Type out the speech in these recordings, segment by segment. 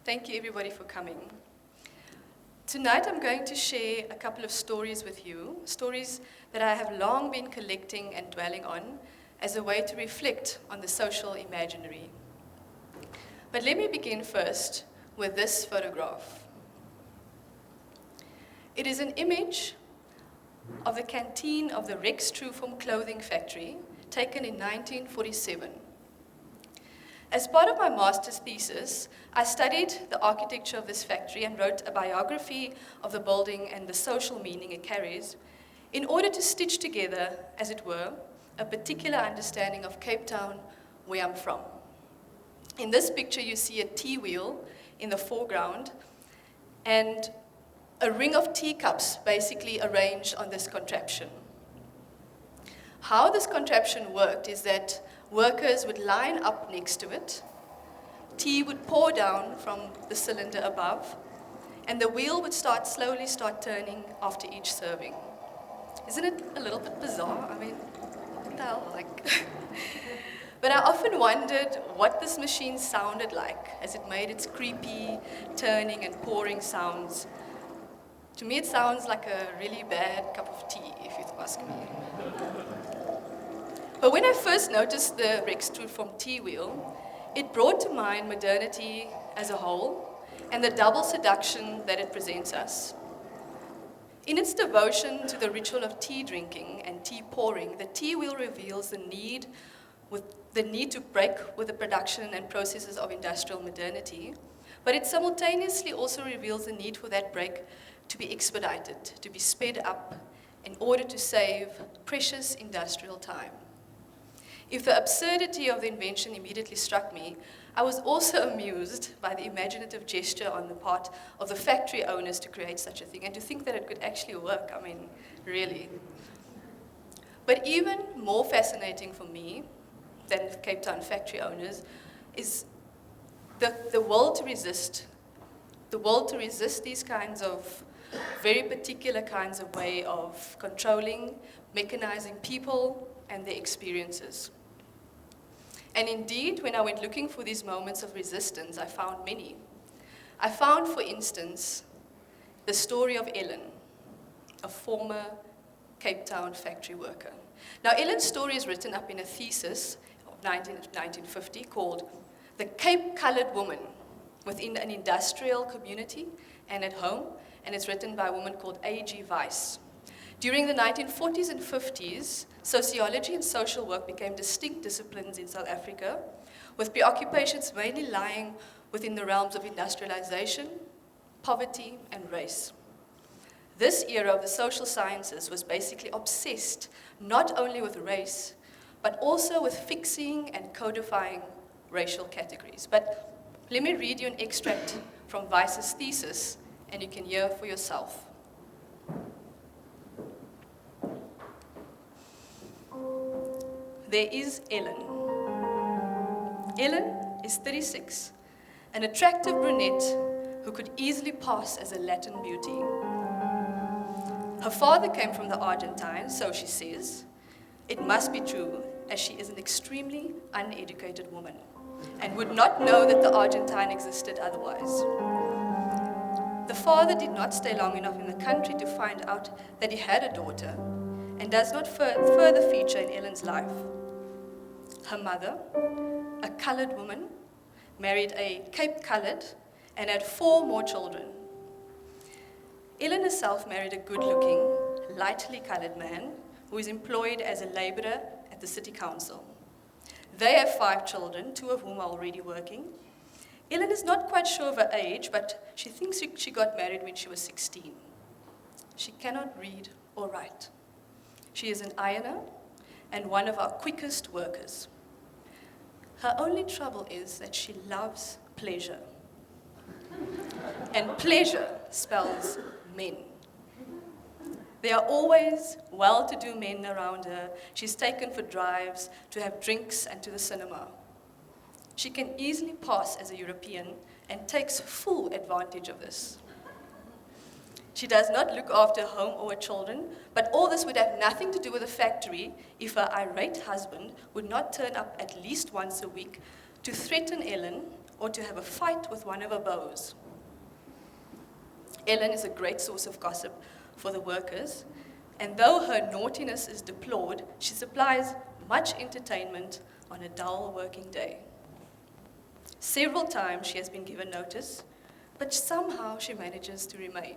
Thank you everybody for coming. Tonight I'm going to share a couple of stories with you, stories that I have long been collecting and dwelling on as a way to reflect on the social imaginary. But let me begin first with this photograph. It is an image of the canteen of the rectifying clothing factory taken in 1947. As part of my master's thesis, I studied the architecture of this factory and wrote a biography of the building and the social meaning it carries in order to stitch together, as it were, a particular understanding of Cape Town, where I'm from. In this picture, you see a tea wheel in the foreground and a ring of teacups basically arranged on this contraption. How this contraption worked is that workers would line up next to it, tea would pour down from the cylinder above, and the wheel would slowly start turning after each serving. Isn't it a little bit bizarre? I mean, what the hell? But I often wondered what this machine sounded like as it made its creepy turning and pouring sounds. To me, it sounds like a really bad cup of tea, if you ask me. But when I first noticed the rectifying tea wheel, it brought to mind modernity as a whole and the double seduction that it presents us. In its devotion to the ritual of tea drinking and tea pouring, the tea wheel reveals the need to break with the production and processes of industrial modernity, but it simultaneously also reveals the need for that break to be expedited, to be sped up in order to save precious industrial time. If the absurdity of the invention immediately struck me, I was also amused by the imaginative gesture on the part of the factory owners to create such a thing and to think that it could actually work. I mean, really. But even more fascinating for me than the Cape Town factory owners is the will to resist. The will to resist these kinds of very particular kinds of way of controlling, mechanizing people and their experiences. And indeed, when I went looking for these moments of resistance, I found many. I found, for instance, the story of Ellen, a former Cape Town factory worker. Now, Ellen's story is written up in a thesis of 1950 called The Cape Colored Woman Within an Industrial Community and at Home, and it's written by a woman called A.G. Weiss. During the 1940s and 50s, sociology and social work became distinct disciplines in South Africa, with preoccupations mainly lying within the realms of industrialization, poverty, and race. This era of the social sciences was basically obsessed not only with race, but also with fixing and codifying racial categories. But let me read you an extract from Weiss's thesis, and you can hear for yourself. There is Ellen. Ellen is 36, an attractive brunette who could easily pass as a Latin beauty. Her father came from the Argentine, so she says. It must be true, as she is an extremely uneducated woman and would not know that the Argentine existed otherwise. The father did not stay long enough in the country to find out that he had a daughter, and does not further feature in Ellen's life. Her mother, a colored woman, married a Cape Colored and had 4 more children. Ellen herself married a good-looking, lightly colored man who is employed as a laborer at the city council. They have 5 children, 2 of whom are already working. Ellen is not quite sure of her age, but she thinks she got married when she was 16. She cannot read or write. She is an ironer and one of our quickest workers. Her only trouble is that she loves pleasure. And pleasure spells men. There are always well-to-do men around her. She's taken for drives, to have drinks, and to the cinema. She can easily pass as a European and takes full advantage of this. She does not look after home or her children, but all this would have nothing to do with the factory if her irate husband would not turn up at least once a week to threaten Ellen, or to have a fight with one of her beaux. Ellen is a great source of gossip for the workers, and though her naughtiness is deplored, she supplies much entertainment on a dull working day. Several times she has been given notice, but somehow she manages to remain.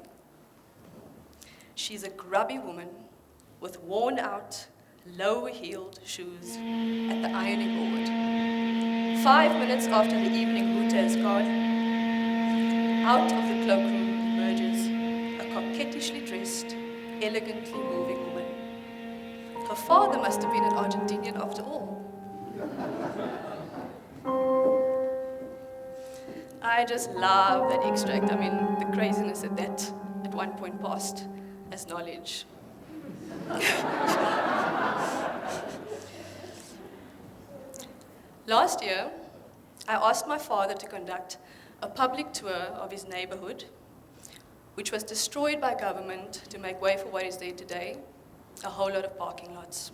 She's a grubby woman with worn-out, low-heeled shoes at the ironing board. 5 minutes after the evening hooter has gone, out of the cloakroom emerges a coquettishly dressed, elegantly moving woman. Her father must have been an Argentinian after all. I just love that extract. I mean, the craziness that at one point passed as knowledge. Last year, I asked my father to conduct a public tour of his neighborhood, which was destroyed by government to make way for what is there today, a whole lot of parking lots.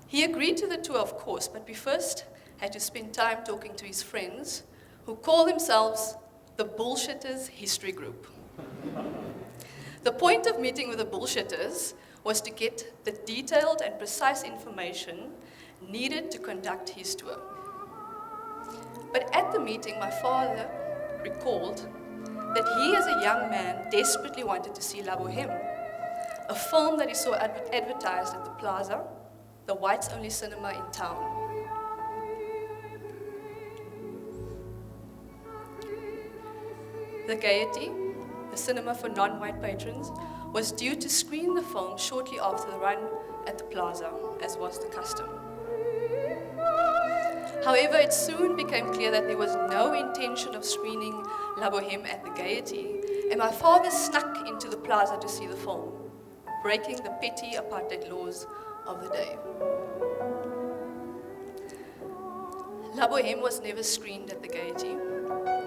He agreed to the tour, of course, but we first had to spend time talking to his friends, who call themselves the Bullshitters History Group. The point of meeting with the Bullshitters was to get the detailed and precise information needed to conduct his tour. But at the meeting, my father recalled that he, as a young man, desperately wanted to see La Bohème, a film that he saw advertised at the Plaza, the whites-only cinema in town. The Gaiety, the cinema for non-white patrons, was due to screen the film shortly after the run at the Plaza, as was the custom. However, it soon became clear that there was no intention of screening La Bohème at the Gaiety, and my father snuck into the Plaza to see the film, breaking the petty apartheid laws of the day. La Bohème was never screened at the Gaiety.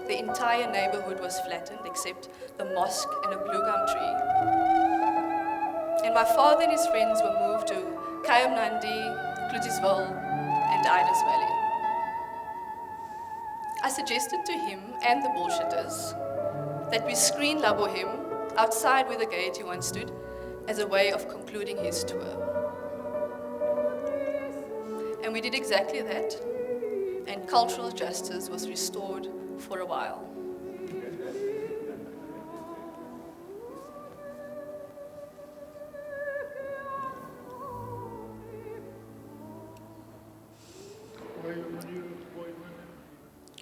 The entire neighborhood was flattened except the mosque and a blue gum tree. And my father and his friends were moved to Kayamnandi, Klutisville, and Idas Valley. I suggested to him and the Bullshitters that we screen La Bohème outside where the Gaiety once stood as a way of concluding his tour. And we did exactly that, and cultural justice was restored for a while.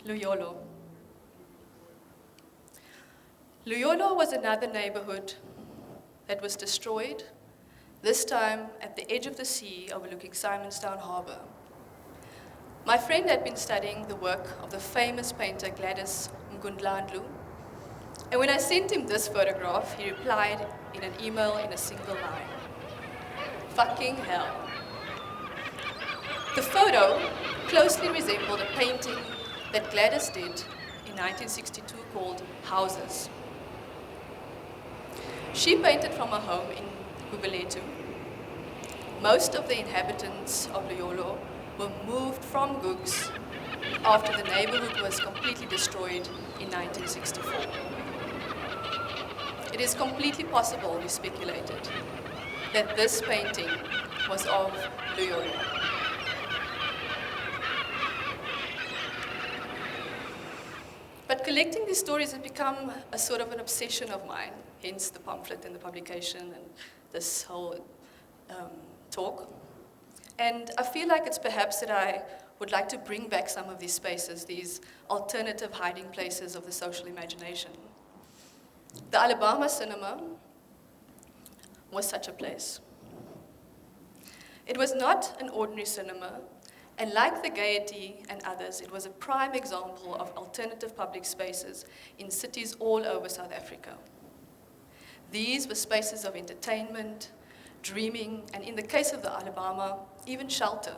Luyolo. Luyolo was another neighborhood that was destroyed, this time at the edge of the sea overlooking Simonstown Harbor. My friend had been studying the work of the famous painter Gladys Mgundlandlu, and when I sent him this photograph, he replied in an email in a single line: "Fucking hell." The photo closely resembled a painting that Gladys did in 1962 called Houses. She painted from a home in Guguletu. Most of the inhabitants of Luyolo were moved from Gugs after the neighborhood was completely destroyed in 1964. It is completely possible, we speculated, that this painting was of Luyolo. But collecting these stories has become a sort of an obsession of mine, hence the pamphlet and the publication and this whole talk. And I feel like it's perhaps that I would like to bring back some of these spaces, these alternative hiding places of the social imagination. The Alabama Cinema was such a place. It was not an ordinary cinema, and like the Gaiety and others, it was a prime example of alternative public spaces in cities all over South Africa. These were spaces of entertainment, dreaming, and in the case of the Alabama, even shelter.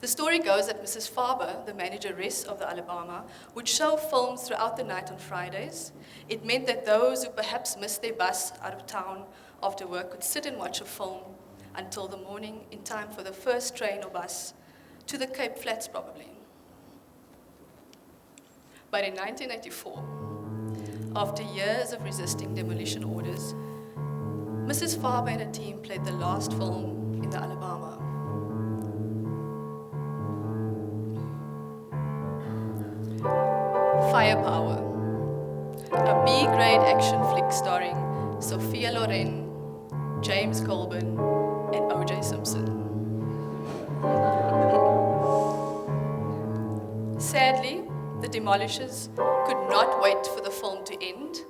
The story goes that Mrs. Faber, the manageress of the Alabama, would show films throughout the night on Fridays. It meant that those who perhaps missed their bus out of town after work could sit and watch a film until the morning in time for the first train or bus to the Cape Flats probably. But in 1984, after years of resisting demolition orders, Mrs. Farber and her team played the last film in the Alabama. Firepower, a B-grade action flick starring Sophia Loren, James Colburn, and O.J. Simpson. Sadly, the demolishers could not wait for the film to end,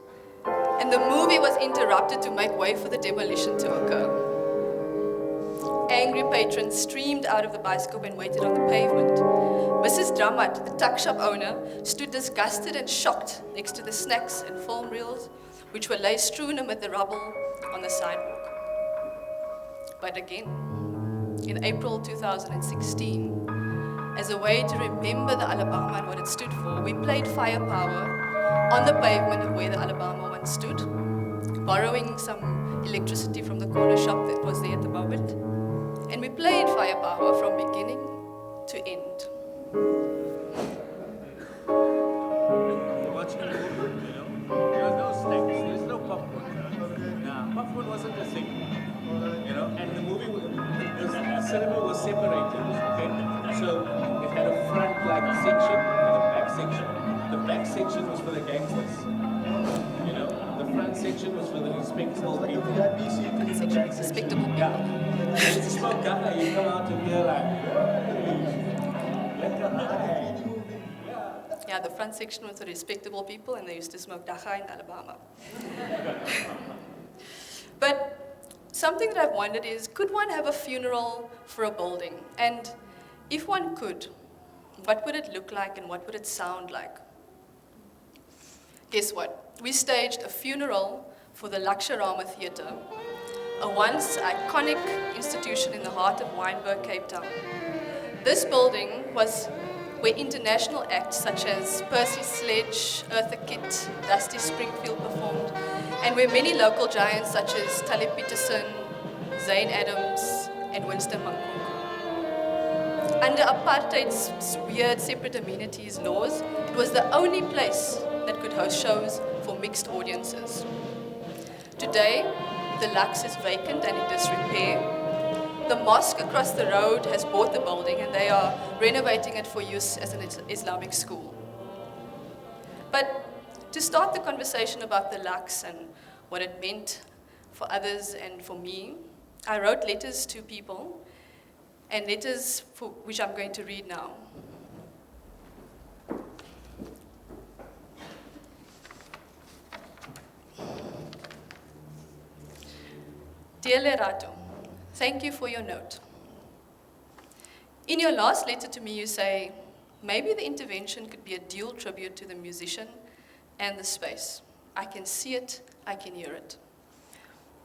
and the movie was interrupted to make way for the demolition to occur. Angry patrons streamed out of the bioscope and waited on the pavement. Mrs. Drummond, the tuck shop owner, stood disgusted and shocked next to the snacks and film reels, which were lay strewn amid the rubble on the sidewalk. But again, in April 2016, as a way to remember the Alabama and what it stood for, we played Firepower on the pavement of where the Alabama once stood, borrowing some electricity from the corner shop that was there at the moment. And we played Firepower from beginning to end. You're watching a movie, you know? There was no snacks, there was no popcorn. Nah, popcorn wasn't a thing, you know? And the movie, the cinema was separated, okay? So it had a front like section and a back section. The back section was for the gangsters, you know? The front section was for the respectable people. Respectable people. Yeah. And it's a smoke guy, you come out and you're like, let the eye. Yeah, the front section was for respectable people, and they used to smoke dacha in Alabama. But something that I've wondered is, could one have a funeral for a building? And if one could, what would it look like and what would it sound like? Guess what? We staged a funeral for the Lakshorama Theatre, a once iconic institution in the heart of Wynberg, Cape Town. This building was where international acts such as Percy Sledge, Eartha Kitt, Dusty Springfield performed, and where many local giants such as Talib Peterson, Zane Adams, and Winston Mankunku. Under apartheid's weird separate amenities laws, it was the only place that could host shows for mixed audiences. Today, the Lux is vacant and in disrepair. The mosque across the road has bought the building and they are renovating it for use as an Islamic school. But to start the conversation about the Lux and what it meant for others and for me, I wrote letters to people, and letters for which I'm going to read now. Dear Lerato, thank you for your note. In your last letter to me, you say, maybe the intervention could be a dual tribute to the musician and the space. I can see it, I can hear it.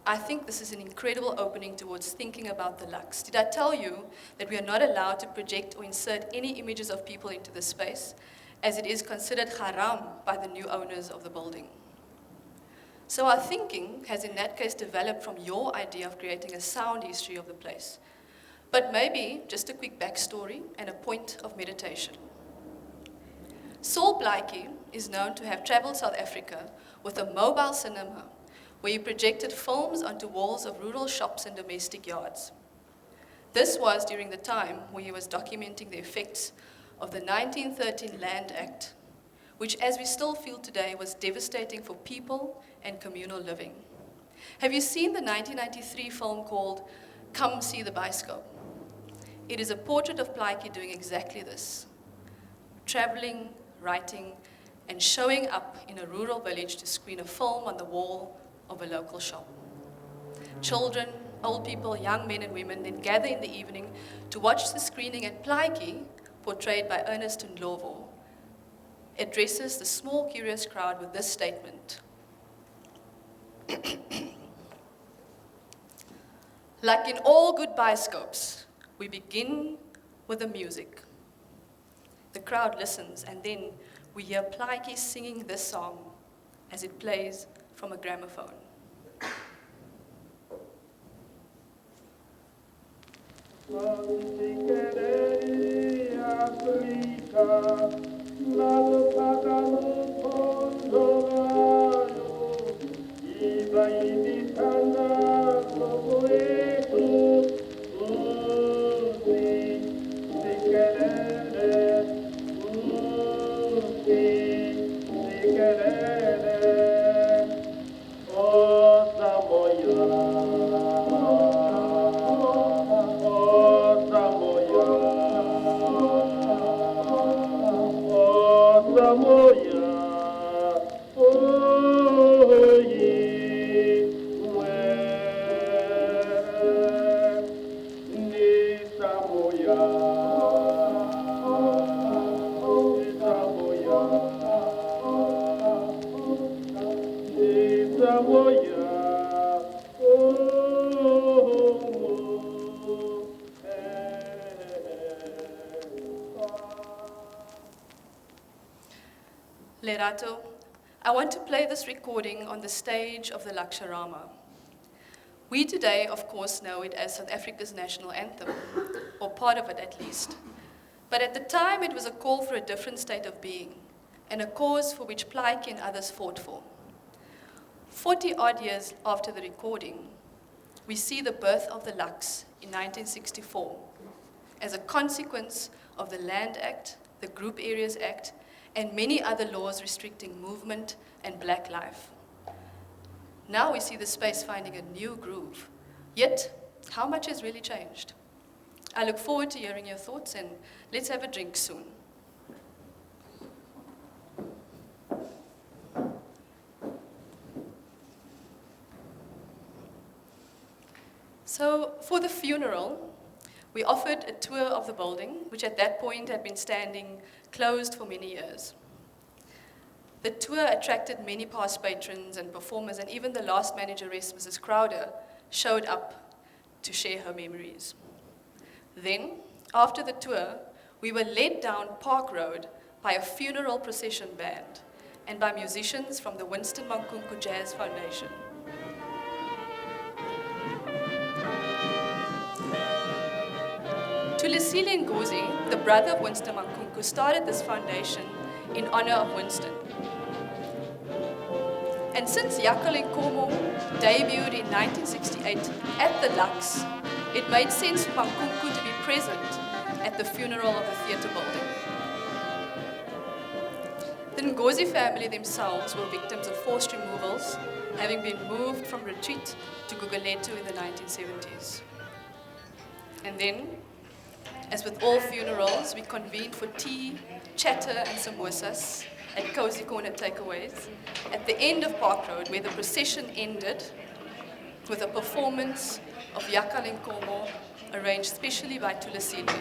I think this is an incredible opening towards thinking about the Lux. Did I tell you that we are not allowed to project or insert any images of people into the space, as it is considered haram by the new owners of the building? So our thinking has in that case developed from your idea of creating a sound history of the place. But maybe just a quick backstory and a point of meditation. Saul Blaikie is known to have traveled South Africa with a mobile cinema where he projected films onto walls of rural shops and domestic yards. This was during the time where he was documenting the effects of the 1913 Land Act, which, as we still feel today, was devastating for people and communal living. Have you seen the 1993 film called Come See the Bioscope? It is a portrait of Blaikie doing exactly this, traveling, writing, and showing up in a rural village to screen a film on the wall of a local shop. Children, old people, young men and women then gather in the evening to watch the screening, and Blaikie, portrayed by Ernest Ndlovu, addresses the small, curious crowd with this statement. Like in all good bioscopes, we begin with the music. The crowd listens, and then we hear Blaikie singing this song as it plays from a gramophone. Love is Lerato, I want to play this recording on the stage of the Laksharama. We today, of course, know it as South Africa's national anthem, or part of it at least. But at the time, it was a call for a different state of being, and a cause for which Plaatje and others fought for. 40-odd years after the recording, we see the birth of the Laks in 1964 as a consequence of the Land Act, the Group Areas Act, and many other laws restricting movement and black life. Now we see the space finding a new groove. Yet, how much has really changed? I look forward to hearing your thoughts, and let's have a drink soon. So, for the funeral, we offered a tour of the building, which at that point had been standing closed for many years. The tour attracted many past patrons and performers, and even the last manageress, Mrs. Crowder, showed up to share her memories. Then, after the tour, we were led down Park Road by a funeral procession band and by musicians from the Winston Mankunku Jazz Foundation. Tulisile Ngozi, the brother of Winston Mankunku, started this foundation in honor of Winston. And since Yakal Nkomo debuted in 1968 at the Lux, it made sense for Mankunku to be present at the funeral of the theatre building. The Ngozi family themselves were victims of forced removals, having been moved from Retreat to Gugulethu in the 1970s. And then, as with all funerals, we convened for tea, chatter, and samosas at Cozy Corner Takeaways at the end of Park Road, where the procession ended with a performance of Yakal Nkomo arranged specially by Tulisile.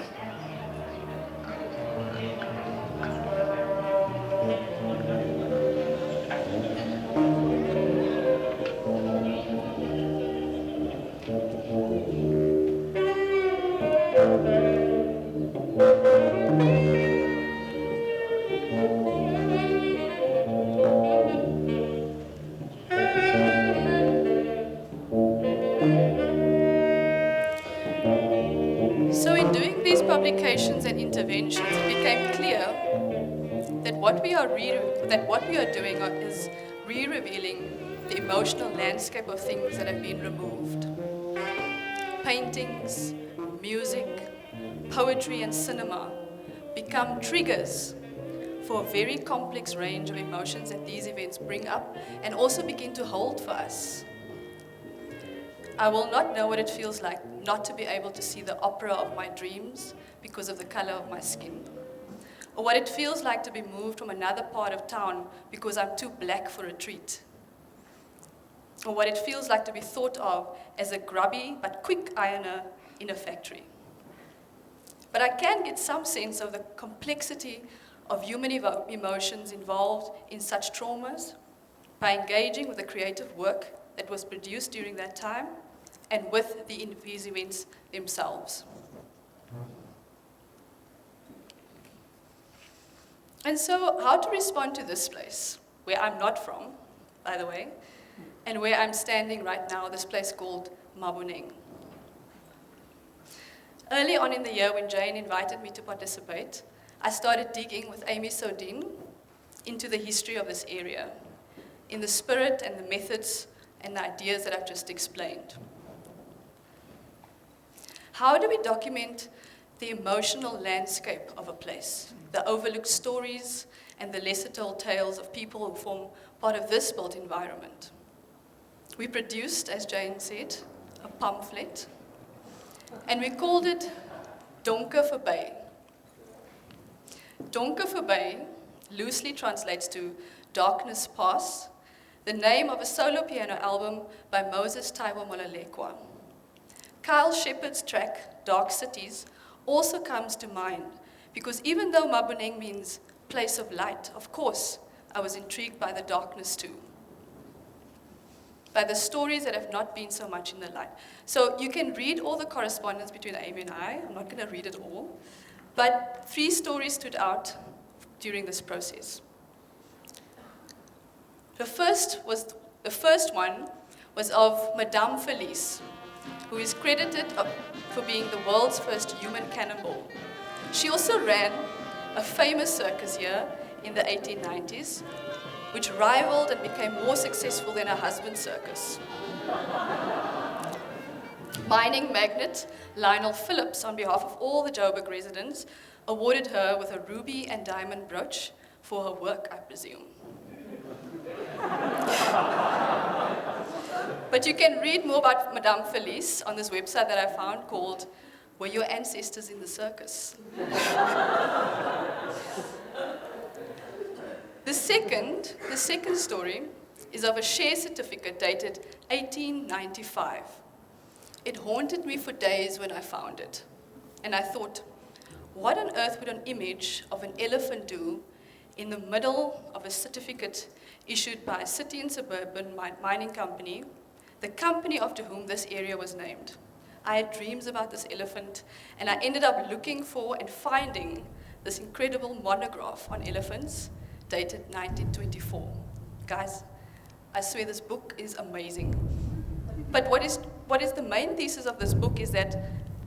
So in doing these publications and interventions, it became clear that what we are doing is re-revealing the emotional landscape of things that have been removed. Paintings, music, poetry, and cinema become triggers for a very complex range of emotions that these events bring up and also begin to hold for us. I will not know what it feels like not to be able to see the opera of my dreams because of the color of my skin, or what it feels like to be moved from another part of town because I'm too black for a treat, or what it feels like to be thought of as a grubby but quick ironer in a factory. But I can get some sense of the complexity of human emotions involved in such traumas by engaging with the creative work that was produced during that time and with these events themselves. And so, how to respond to this place, where I'm not from, by the way, and where I'm standing right now, this place called Maboneng. Early on in the year, when Jane invited me to participate, I started digging with Amy Sodin into the history of this area, in the spirit and the methods and the ideas that I've just explained. How do we document the emotional landscape of a place, the overlooked stories and the lesser told tales of people who form part of this built environment? We produced, as Jane said, a pamphlet, and we called it Donker Verby. Donker Verby loosely translates to Darkness Pass, the name of a solo piano album by Moses Taiwo Molalekwa. Kyle Shepard's track, Dark Cities, also comes to mind, because even though Maboneng means place of light, of course, I was intrigued by the darkness too, by the stories that have not been so much in the light. So you can read all the correspondence between Amy and I. I'm not going to read it all, but 3 stories stood out during this process. The first one was of Madame Felice, who is credited for being the world's first human cannonball. She also ran a famous circus here in the 1890s, which rivaled and became more successful than her husband's circus. Mining magnate Lionel Phillips, on behalf of all the Joburg residents, awarded her with a ruby and diamond brooch for her work, I presume. But you can read more about Madame Felice on this website that I found called Were Your Ancestors in the Circus? The second story is of a share certificate dated 1895. It haunted me for days when I found it. And I thought, what on earth would an image of an elephant do in the middle of a certificate issued by a city and suburban mining company, the company after whom this area was named? I had dreams about this elephant, and I ended up looking for and finding this incredible monograph on elephants dated 1924. Guys, I swear this book is amazing. But what is the main thesis of this book is that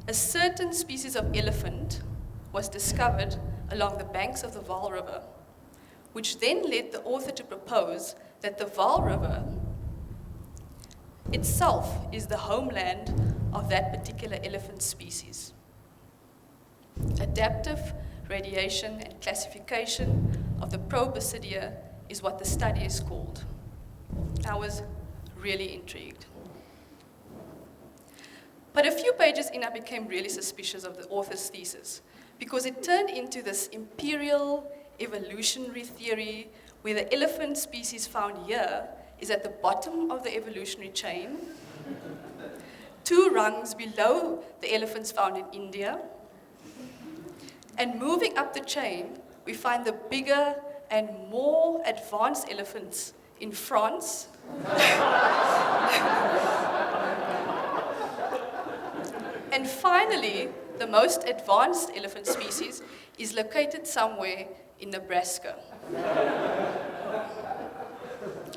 a certain species of elephant was discovered along the banks of the Vaal River, which then led the author to propose that the Vaal River itself is the homeland of that particular elephant species. Adaptive radiation and classification of the Proboscidea is what the study is called. I was really intrigued. But a few pages in, I became really suspicious of the author's thesis, because it turned into this imperial evolutionary theory where the elephant species found here is at the bottom of the evolutionary chain, 2 rungs below the elephants found in India, and moving up the chain, we find the bigger and more advanced elephants in France, and finally, the most advanced elephant species is located somewhere in Nebraska.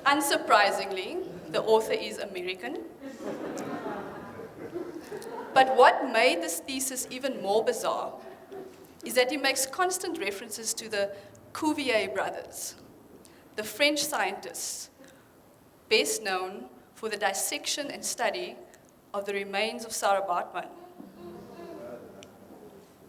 Unsurprisingly, the author is American. But what made this thesis even more bizarre is that he makes constant references to the Cuvier brothers, the French scientists, best known for the dissection and study of the remains of Sarah Baartman.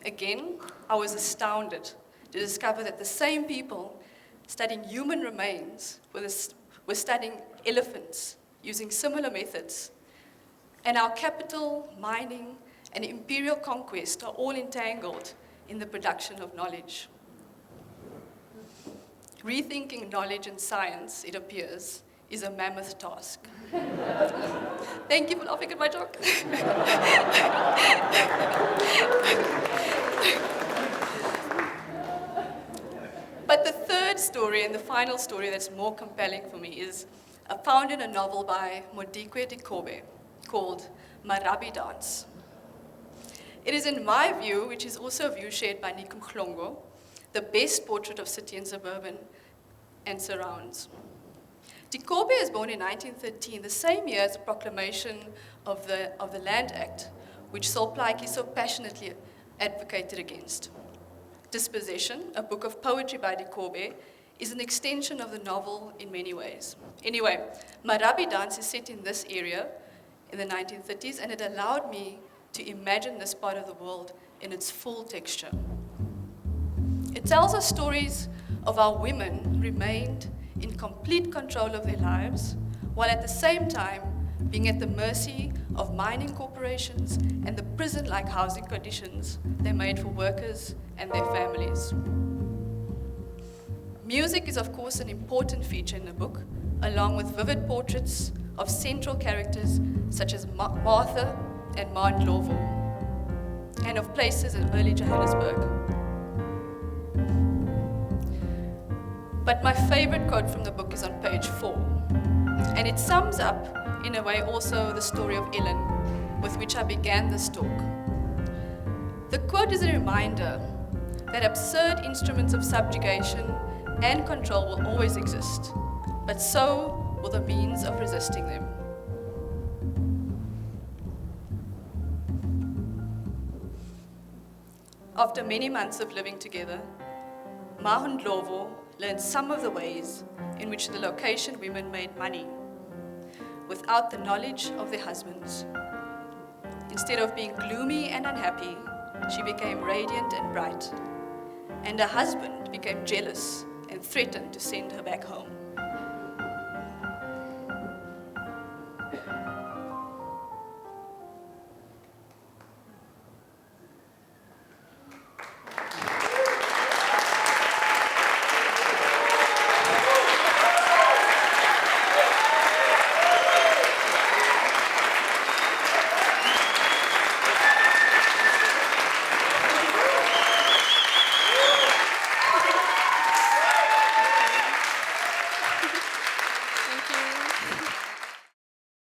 Again, I was astounded to discover that the same people studying human remains were studying elephants using similar methods. And our capital, mining, and imperial conquest are all entangled in the production of knowledge. Rethinking knowledge and science, it appears, is a mammoth task. Thank you for laughing at my joke. But the third story and the final story that's more compelling for me is found in a novel by Modikwe Dikobe called Marabi Dance. It is, in my view, which is also a view shared by Niku Mhlongo, the best portrait of city and suburban and surrounds. Dikobe is born in 1913, the same year as the proclamation of the Land Act, which Sol Plaatje so passionately advocated against. Dispossession, a book of poetry by de Kobe, is an extension of the novel in many ways. Anyway, Marabi dance is set in this area in the 1930s, and it allowed me to imagine this part of the world in its full texture. It tells us stories of how women remained in complete control of their lives, while at the same time being at the mercy of mining corporations and the prison-like housing conditions they made for workers and their families. Music is, of course, an important feature in the book, along with vivid portraits of central characters such as Martha and Ndlovu, and of places in early Johannesburg. But my favorite quote from the book is on page 4, and it sums up, in a way, also the story of Ellen, with which I began this talk. The quote is a reminder that absurd instruments of subjugation and control will always exist, but so will the means of resisting them. After many months of living together, Ndlovu learned some of the ways in which the location women made money without the knowledge of their husbands. Instead of being gloomy and unhappy, she became radiant and bright, and her husband became jealous and threatened to send her back home.